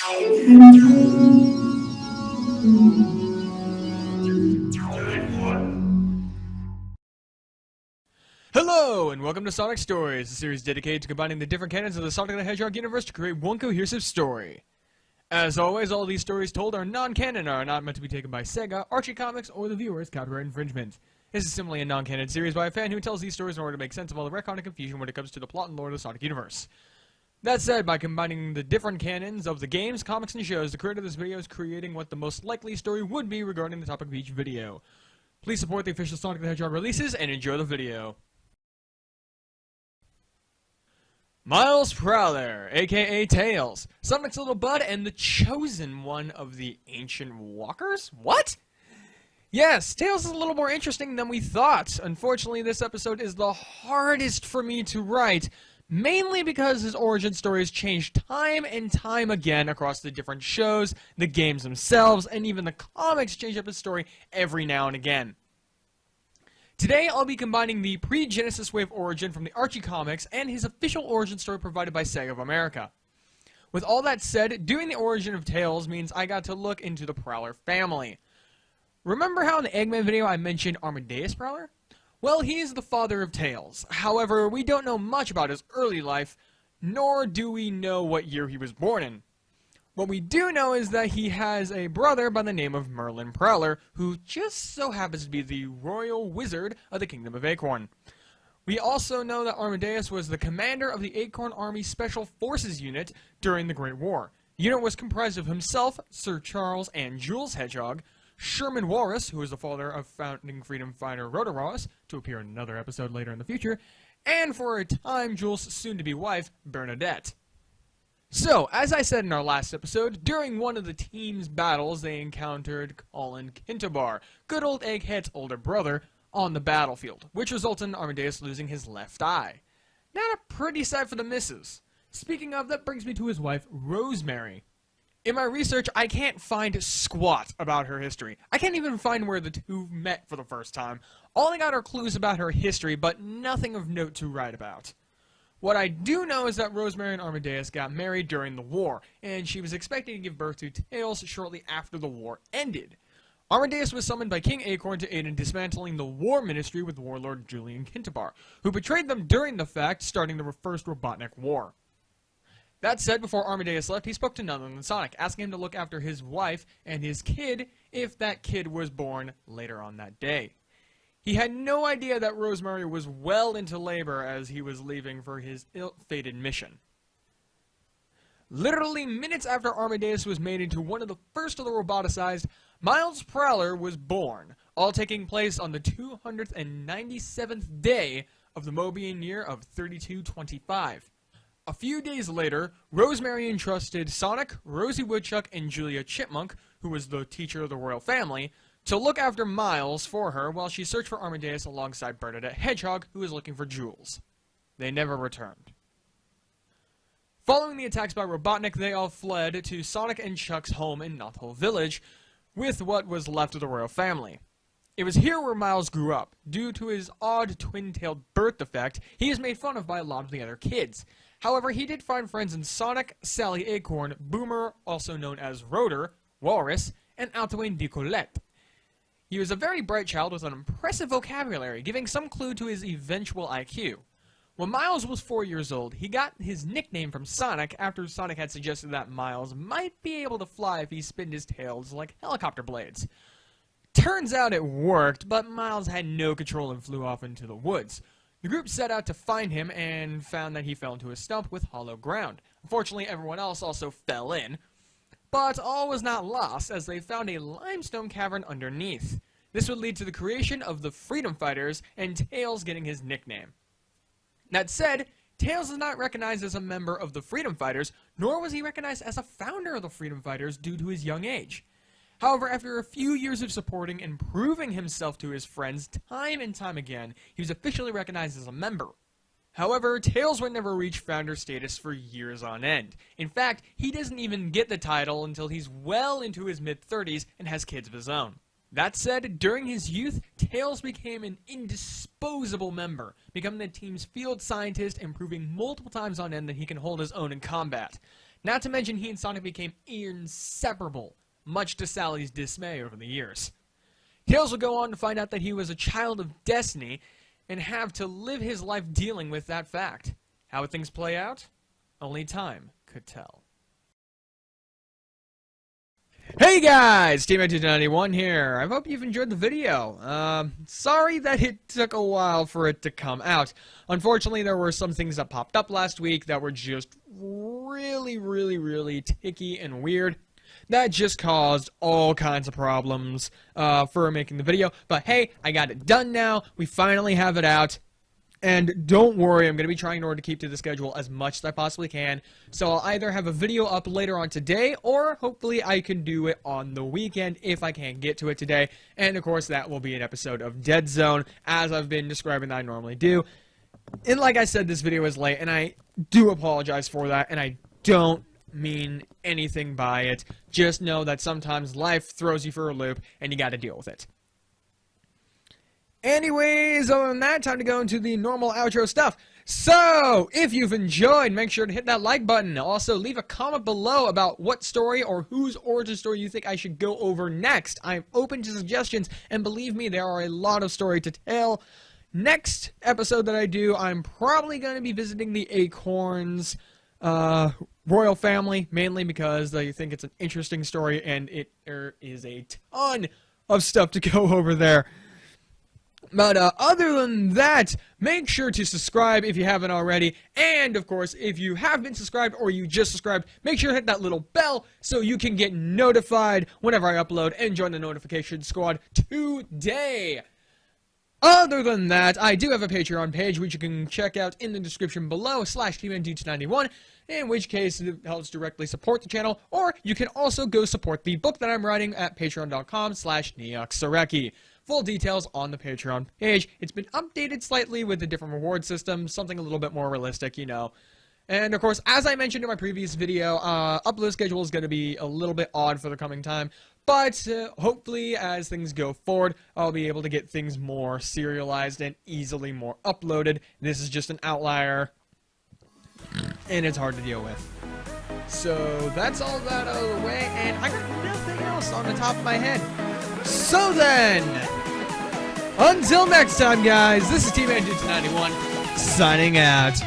Hello, and welcome to Sonic Stories, a series dedicated to combining the different canons of the Sonic the Hedgehog universe to create one cohesive story. As always, all these stories told are non-canon and are not meant to be taken by Sega, Archie Comics, or the viewers' copyright infringement. This is simply a non-canon series by a fan who tells these stories in order to make sense of all the retcon and confusion when it comes to the plot and lore of the Sonic universe. That said, by combining the different canons of the games, comics, and shows, the creator of this video is creating what the most likely story would be regarding the topic of each video. Please support the official Sonic the Hedgehog releases and enjoy the video. Miles Prowler, aka Tails, Sonic's little bud and the chosen one of the Ancient Walkers? What? Yes, Tails is a little more interesting than we thought. Unfortunately, this episode is the hardest for me to write, mainly because his origin story has changed time and time again across the different shows, the games themselves, and even the comics change up his story every now and again. Today, I'll be combining the pre-Genesis Wave origin from the Archie comics and his official origin story provided by Sega of America. With all that said, doing the origin of Tails means I got to look into the Prowler family. Remember how in the Eggman video I mentioned Amadeus Prowler? Well, he is the father of Tails. However, we don't know much about his early life, nor do we know what year he was born in. What we do know is that he has a brother by the name of Merlin Prowler, who just so happens to be the royal wizard of the Kingdom of Acorn. We also know that Amadeus was the commander of the Acorn Army Special Forces unit during the Great War. The unit was comprised of himself, Sir Charles and Jules Hedgehog, Sherman Walrus, who was the father of founding freedom fighter Rhoda Walrus, to appear in another episode later in the future, and for a time Jules' soon-to-be wife, Bernadette. So, as I said in our last episode, during one of the team's battles, they encountered Colin Kintabar, good old Egghead's older brother, on the battlefield, which resulted in Amadeus losing his left eye. Not a pretty sight for the missus. Speaking of, that brings me to his wife, Rosemary. In my research, I can't find squat about her history. I can't even find where the two met for the first time. All I got are clues about her history, but nothing of note to write about. What I do know is that Rosemary and Amadeus got married during the war, and she was expecting to give birth to Tails shortly after the war ended. Amadeus was summoned by King Acorn to aid in dismantling the war ministry with warlord Julian Kintabar, who betrayed them during the fact, starting the first Robotnik War. That said, before Amadeus left, he spoke to none other than Sonic, asking him to look after his wife and his kid if that kid was born later on that day. He had no idea that Rosemary was well into labor as he was leaving for his ill-fated mission. Literally minutes after Amadeus was made into one of the first of the roboticized, Miles Prowler was born, all taking place on the 297th day of the Mobian year of 3225. A few days later, Rosemary entrusted Sonic, Rosie Woodchuck, and Julia Chipmunk, who was the teacher of the royal family, to look after Miles for her while she searched for Amadeus alongside Bernadette Hedgehog, who was looking for Jules. They never returned. Following the attacks by Robotnik, they all fled to Sonic and Chuck's home in Knothole Village, with what was left of the royal family. It was here where Miles grew up. Due to his odd twin-tailed birth defect, he is made fun of by a lot of the other kids. However, he did find friends in Sonic, Sally Acorn, Boomer, also known as Rotor, Walrus, and Antoine Decollette. He was a very bright child with an impressive vocabulary, giving some clue to his eventual IQ. When Miles was 4 years old, he got his nickname from Sonic after Sonic had suggested that Miles might be able to fly if he spinned his tails like helicopter blades. Turns out it worked, but Miles had no control and flew off into the woods. The group set out to find him and found that he fell into a stump with hollow ground. Unfortunately, everyone else also fell in. But all was not lost, as they found a limestone cavern underneath. This would lead to the creation of the Freedom Fighters, and Tails getting his nickname. That said, Tails is not recognized as a member of the Freedom Fighters, nor was he recognized as a founder of the Freedom Fighters due to his young age. However, after a few years of supporting and proving himself to his friends time and time again, he was officially recognized as a member. However, Tails would never reach founder status for years on end. In fact, he doesn't even get the title until he's well into his mid-30s and has kids of his own. That said, during his youth, Tails became an indisposable member, becoming the team's field scientist and proving multiple times on end that he can hold his own in combat. Not to mention he and Sonic became inseparable, much to Sally's dismay over the years. Tails will go on to find out that he was a child of destiny and have to live his life dealing with that fact. How would things play out? Only time could tell. Hey guys, Team291 here. I hope you've enjoyed the video. Sorry that it took a while for it to come out. Unfortunately, there were some things that popped up last week that were just really ticky and weird. That just caused all kinds of problems for making the video. But hey, I got it done now. We finally have it out. And don't worry, I'm going to be trying in order to keep to the schedule as much as I possibly can. So I'll either have a video up later on today, or hopefully I can do it on the weekend if I can't get to it today. And of course, that will be an episode of Dead Zone, as I've been describing that I normally do. And like I said, this video is late, and I do apologize for that, and I don't mean anything by it. Just know that sometimes life throws you for a loop, and you got to deal with it. Anyways, other than that, time to go into the normal outro stuff. So, if you've enjoyed, make sure to hit that like button. Also, leave a comment below about what story or whose origin story you think I should go over next. I'm open to suggestions, and believe me, there are a lot of story to tell. Next episode that I do, I'm probably going to be visiting the Acorns royal family, mainly because I think it's an interesting story, and there is a ton of stuff to go over there. But other than that, make sure to subscribe if you haven't already. And, of course, if you have been subscribed or you just subscribed, make sure to hit that little bell so you can get notified whenever I upload and join the notification squad today. Other than that, I do have a Patreon page, which you can check out in the description below, /TeamND291, in which case it helps directly support the channel, or you can also go support the book that I'm writing at patreon.com/NeoxSareki. Full details on the Patreon page. It's been updated slightly with a different reward system, something a little bit more realistic, you know. And, of course, as I mentioned in my previous video, upload schedule is going to be a little bit odd for the coming time. But, hopefully, as things go forward, I'll be able to get things more serialized and easily more uploaded. This is just an outlier, and it's hard to deal with. So, that's all that out of the way, and I got nothing else on the top of my head. So then, until next time, guys, this is Team291 signing out.